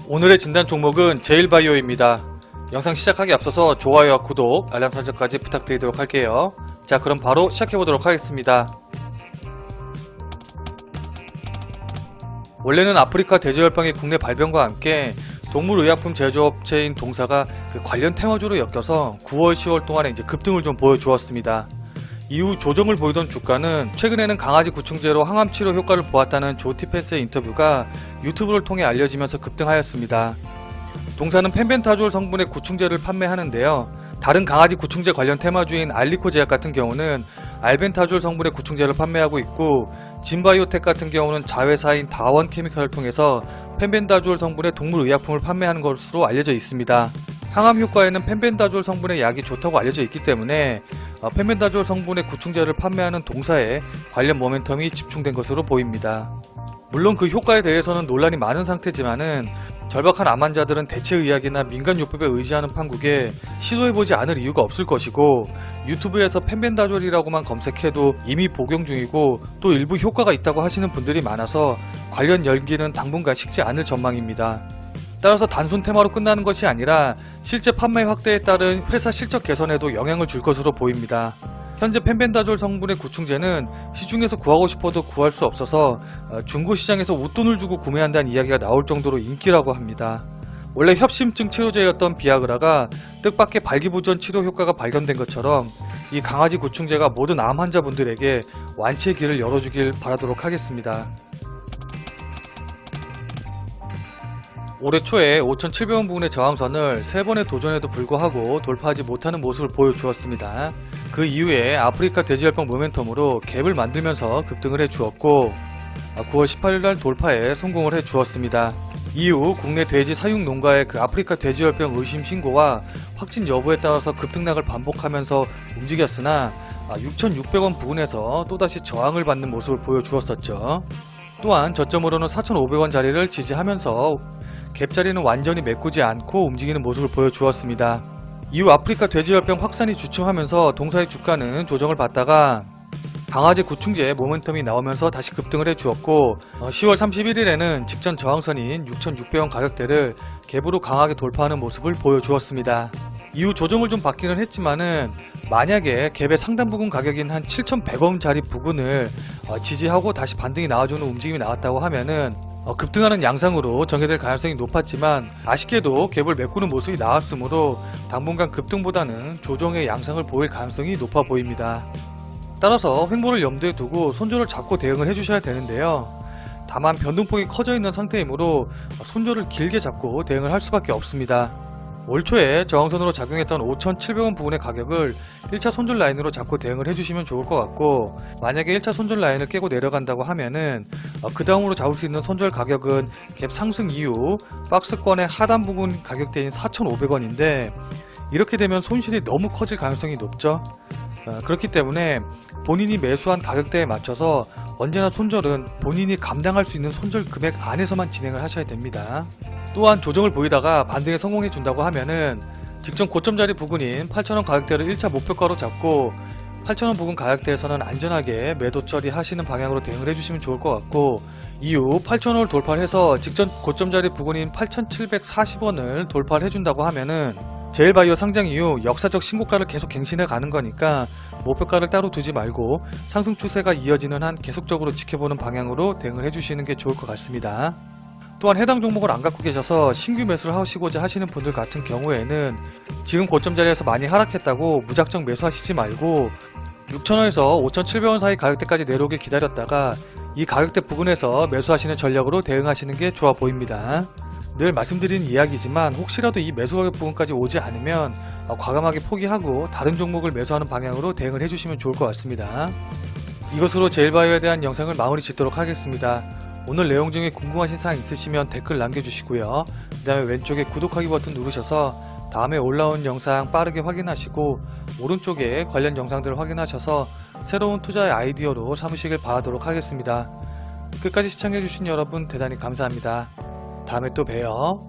오늘의 진단 종목은 제일바이오입니다. 영상 시작하기 앞서서 좋아요와 구독, 알람 설정까지 부탁드리도록 할게요. 자, 그럼 바로 시작해보도록 하겠습니다. 원래는 아프리카 돼지열병의 국내 발병과 함께 동물의약품 제조업체인 동사가 관련 테마주로 엮여서 9월, 10월 동안에 급등을 좀 보여주었습니다. 이후 조정을 보이던 주가는 최근에는 강아지 구충제로 항암 치료 효과를 보았다는 조티펜스의 인터뷰가 유튜브를 통해 알려지면서 급등하였습니다. 동사는 펜벤타졸 성분의 구충제를 판매하는데요. 다른 강아지 구충제 관련 테마주인 알리코 제약 같은 경우는 알벤타졸 성분의 구충제를 판매하고 있고, 진바이오텍 같은 경우는 자회사인 다원 케미칼을 통해서 펜벤다졸 성분의 동물의약품을 판매하는 것으로 알려져 있습니다. 항암 효과에는 펜벤다졸 성분의 약이 좋다고 알려져 있기 때문에 펜벤다졸 성분의 구충제를 판매하는 동사에 관련 모멘텀이 집중된 것으로 보입니다. 물론 그 효과에 대해서는 논란이 많은 상태지만은 절박한 암 환자들은 대체의학이나 민간요법에 의지하는 판국에 시도해보지 않을 이유가 없을 것이고, 유튜브에서 펜벤다졸이라고만 검색해도 이미 복용 중이고 또 일부 효과가 있다고 하시는 분들이 많아서 관련 열기는 당분간 식지 않을 전망입니다. 따라서 단순 테마로 끝나는 것이 아니라 실제 판매 확대에 따른 회사 실적 개선에도 영향을 줄 것으로 보입니다. 현재 펜벤다졸 성분의 구충제는 시중에서 구하고 싶어도 구할 수 없어서 중고시장에서 웃돈을 주고 구매한다는 이야기가 나올 정도로 인기라고 합니다. 원래 협심증 치료제였던 비아그라가 뜻밖의 발기부전 치료 효과가 발견된 것처럼 이 강아지 구충제가 모든 암 환자분들에게 완치의 길을 열어주길 바라도록 하겠습니다. 올해 초에 5,700원 부근의 저항선을 3번의 도전에도 불구하고 돌파하지 못하는 모습을 보여주었습니다. 그 이후에 아프리카 돼지열병 모멘텀으로 갭을 만들면서 급등을 해주었고 9월 18일날 돌파에 성공을 해주었습니다. 이후 국내 돼지 사육 농가의 아프리카 돼지열병 의심 신고와 확진 여부에 따라서 급등락을 반복하면서 움직였으나 6,600원 부근에서 또다시 저항을 받는 모습을 보여주었었죠. 또한 저점으로는 4,500원 자리를 지지하면서 갭 자리는 완전히 메꾸지 않고 움직이는 모습을 보여주었습니다. 이후 아프리카 돼지열병 확산이 주춤하면서 동사의 주가는 조정을 받다가 강아지 구충제 모멘텀이 나오면서 다시 급등을 해주었고 10월 31일에는 직전 저항선인 6,600원 가격대를 갭으로 강하게 돌파하는 모습을 보여주었습니다. 이후 조정을 좀 받기는 했지만은 만약에 갭의 상단 부근 가격인 한 7,100원짜리 부근을 지지하고 다시 반등이 나와주는 움직임이 나왔다고 하면은 급등하는 양상으로 전개될 가능성이 높았지만 아쉽게도 갭을 메꾸는 모습이 나왔으므로 당분간 급등보다는 조정의 양상을 보일 가능성이 높아 보입니다. 따라서 횡보를 염두에 두고 손절을 잡고 대응을 해주셔야 되는데요. 다만 변동폭이 커져 있는 상태이므로 손절을 길게 잡고 대응을 할 수밖에 없습니다. 올 초에 저항선으로 작용했던 5,700원 부근의 가격을 1차 손절 라인으로 잡고 대응을 해주시면 좋을 것 같고, 만약에 1차 손절 라인을 깨고 내려간다고 하면은 그 다음으로 잡을 수 있는 손절 가격은 갭 상승 이후 박스권의 하단 부분 가격대인 4,500원인데 이렇게 되면 손실이 너무 커질 가능성이 높죠. 그렇기 때문에 본인이 매수한 가격대에 맞춰서 언제나 손절은 본인이 감당할 수 있는 손절 금액 안에서만 진행을 하셔야 됩니다. 또한 조정을 보이다가 반등에 성공해 준다고 하면은 직전 고점 자리 부근인 8,000원 가격대를 1차 목표가로 잡고 8,000원 부근 가격대에서는 안전하게 매도 처리하시는 방향으로 대응을 해주시면 좋을 것 같고, 이후 8,000원을 돌파를 해서 직전 고점 자리 부근인 8,740원을 돌파를 해준다고 하면은 제일바이오 상장 이후 역사적 신고가를 계속 갱신해 가는 거니까 목표가를 따로 두지 말고 상승 추세가 이어지는 한 계속적으로 지켜보는 방향으로 대응을 해주시는 게 좋을 것 같습니다. 또한 해당 종목을 안 갖고 계셔서 신규 매수를 하시고자 하시는 분들 같은 경우에는 지금 고점 자리에서 많이 하락했다고 무작정 매수하시지 말고 6,000원에서 5,700원 사이 가격대까지 내려오길 기다렸다가 이 가격대 부근에서 매수하시는 전략으로 대응하시는 게 좋아 보입니다. 늘 말씀드린 이야기지만 혹시라도 이 매수 가격 부근까지 오지 않으면 과감하게 포기하고 다른 종목을 매수하는 방향으로 대응을 해주시면 좋을 것 같습니다. 이것으로 제일바이오에 대한 영상을 마무리 짓도록 하겠습니다. 오늘 내용 중에 궁금하신 사항 있으시면 댓글 남겨주시고요. 그 다음에 왼쪽에 구독하기 버튼 누르셔서 다음에 올라온 영상 빠르게 확인하시고 오른쪽에 관련 영상들을 확인하셔서 새로운 투자의 아이디어로 삼으시길 바라도록 하겠습니다. 끝까지 시청해주신 여러분 대단히 감사합니다. 다음에 또 봬요.